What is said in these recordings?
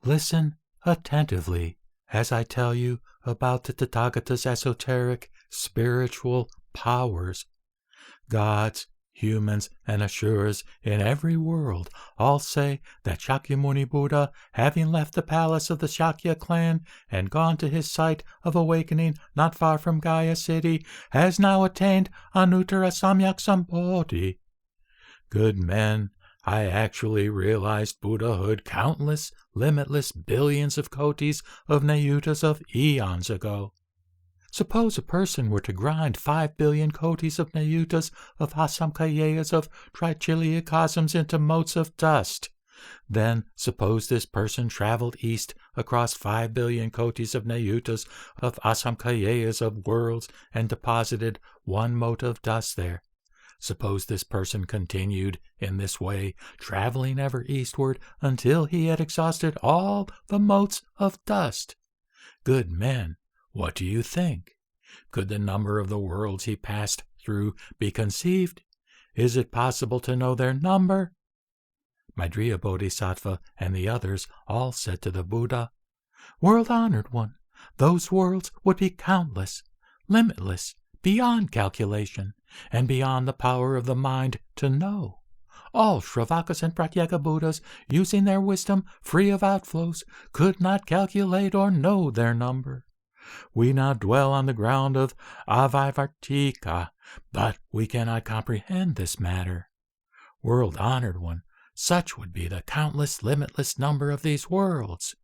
Listen attentively as I tell you about the Tathagata's esoteric, spiritual powers. Gods, humans, and asuras in every world all say that Shakyamuni Buddha, having left the palace of the Shakya clan and gone to his site of awakening not far from Gaya city, has now attained Anuttara Samyak Sambodhi. Good men, I actually realized Buddhahood countless, limitless billions of kotis of nayutas of eons ago. Suppose a person were to grind 5 billion kotis of nayutas of asamkayas of trichiliocosms into motes of dust. Then suppose this person traveled east across 5 billion kotis of nayutas of asamkayas of worlds and deposited 1 mote of dust there. Suppose this person continued in this way, traveling ever eastward until he had exhausted all the motes of dust. Good men, what do you think? Could the number of the worlds he passed through be conceived? Is it possible to know their number? Maitreya Bodhisattva and the others all said to the Buddha, World-honored one, those worlds would be countless, limitless, beyond calculation, and beyond the power of the mind to know. All Shravakas and Pratyeka Buddhas, using their wisdom free of outflows, could not calculate or know their number. We now dwell on the ground of Avaivartika, but we cannot comprehend this matter. World-honored one, such would be the countless, limitless number of these worlds.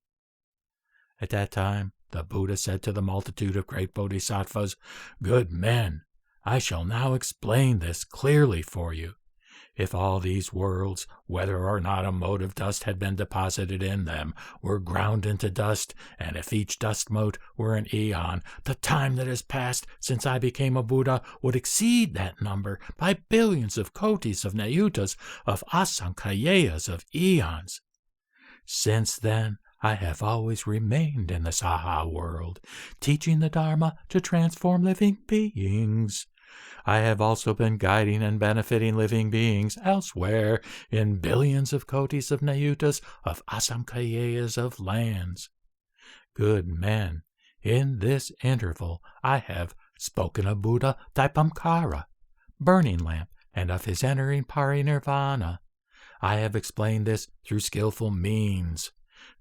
At that time, the Buddha said to the multitude of great bodhisattvas, Good men, I shall now explain this clearly for you. If all these worlds, whether or not a mote of dust had been deposited in them, were ground into dust, and if each dust mote were an eon, the time that has passed since I became a Buddha would exceed that number by billions of kotis of nayutas of asamkayas of eons. Since then, I have always remained in the Saha world, teaching the Dharma to transform living beings. I have also been guiding and benefiting living beings elsewhere in billions of kotis of nayutas of asamkayas of lands. Good men, in this interval I have spoken of Buddha Dipamkara, burning lamp, and of his entering parinirvana. I have explained this through skillful means.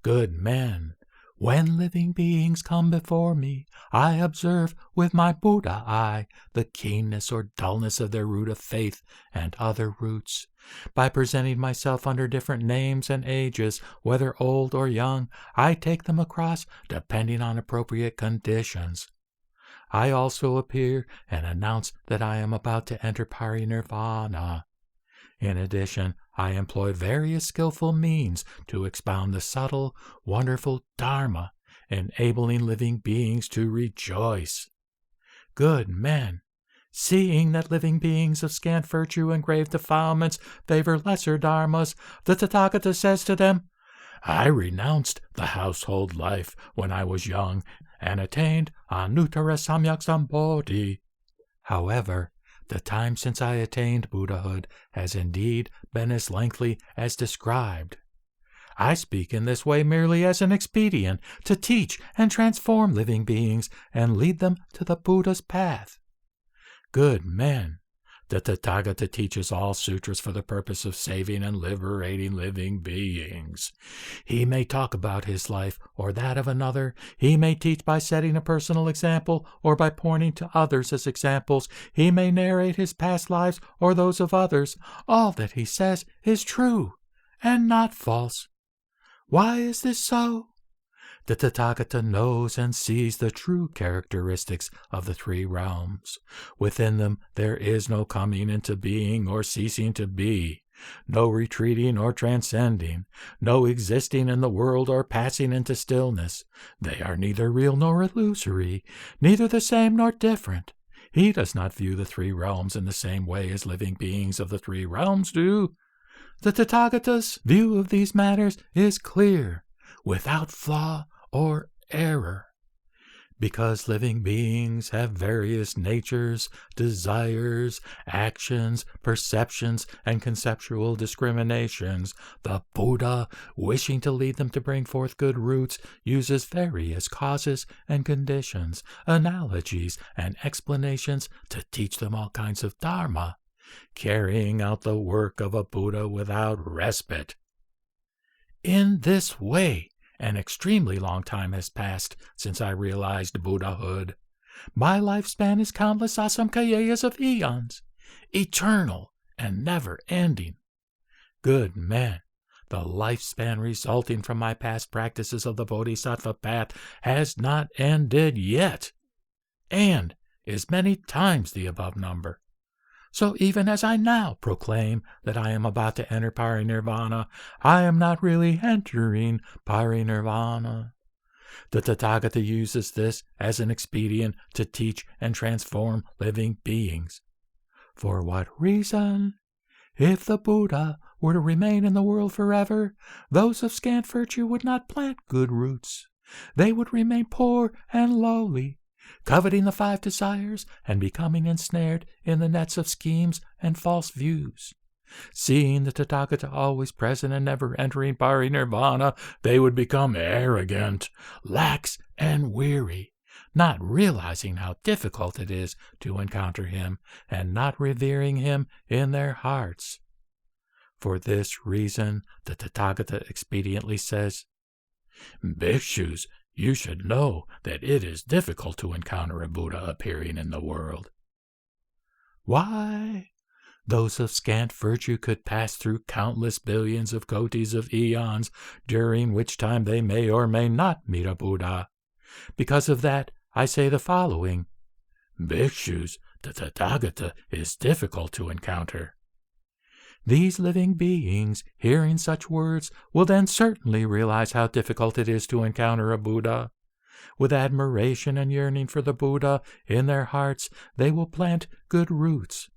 Good men, when living beings come before me, I observe with my Buddha eye the keenness or dullness of their root of faith and other roots. By presenting myself under different names and ages, whether old or young, I take them across depending on appropriate conditions. I also appear and announce that I am about to enter parinirvana. In addition, I employ various skillful means to expound the subtle, wonderful Dharma, enabling living beings to rejoice. Good men, seeing that living beings of scant virtue and grave defilements favor lesser dharmas, the Tathagata says to them, I renounced the household life when I was young and attained Anuttara Samyak Sambodhi. However, the time since I attained Buddhahood has indeed been as lengthy as described. I speak in this way merely as an expedient to teach and transform living beings and lead them to the Buddha's path. Good men, the Tathagata teaches all sutras for the purpose of saving and liberating living beings. He may talk about his life or that of another. He may teach by setting a personal example or by pointing to others as examples. He may narrate his past lives or those of others. All that he says is true and not false. Why is this so? The Tathagata knows and sees the true characteristics of the 3 realms. Within them there is no coming into being or ceasing to be, no retreating or transcending, no existing in the world or passing into stillness. They are neither real nor illusory, neither the same nor different. He does not view the 3 realms in the same way as living beings of the 3 realms do. The Tathagata's view of these matters is clear, without flaw or error. Because living beings have various natures, desires, actions, perceptions, and conceptual discriminations, the Buddha, wishing to lead them to bring forth good roots, uses various causes and conditions, analogies, and explanations to teach them all kinds of Dharma, carrying out the work of a Buddha without respite. In this way, an extremely long time has passed since I realized Buddhahood. My lifespan is countless asamkayas of eons, eternal and never-ending. Good men, the lifespan resulting from my past practices of the Bodhisattva path has not ended yet, and is many times the above number. So even as I now proclaim that I am about to enter parinirvana, I am not really entering parinirvana. The Tathagata uses this as an expedient to teach and transform living beings. For what reason? If the Buddha were to remain in the world forever, those of scant virtue would not plant good roots. They would remain poor and lowly, coveting the 5 desires and becoming ensnared in the nets of schemes and false views. Seeing the Tathagata always present and never entering parinirvana, they would become arrogant, lax, and weary, not realizing how difficult it is to encounter him and not revering him in their hearts. For this reason, the Tathagata expediently says, "Bhikshus, you should know that it is difficult to encounter a Buddha appearing in the world." Why? Those of scant virtue could pass through countless billions of kotis of eons, during which time they may or may not meet a Buddha. Because of that, I say the following: Bhikshus, the Tathagata is difficult to encounter. These living beings, hearing such words, will then certainly realize how difficult it is to encounter a Buddha. With admiration and yearning for the Buddha in their hearts, they will plant good roots.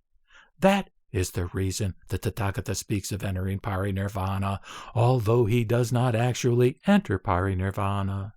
That is the reason the Tathagata speaks of entering parinirvana, although he does not actually enter parinirvana.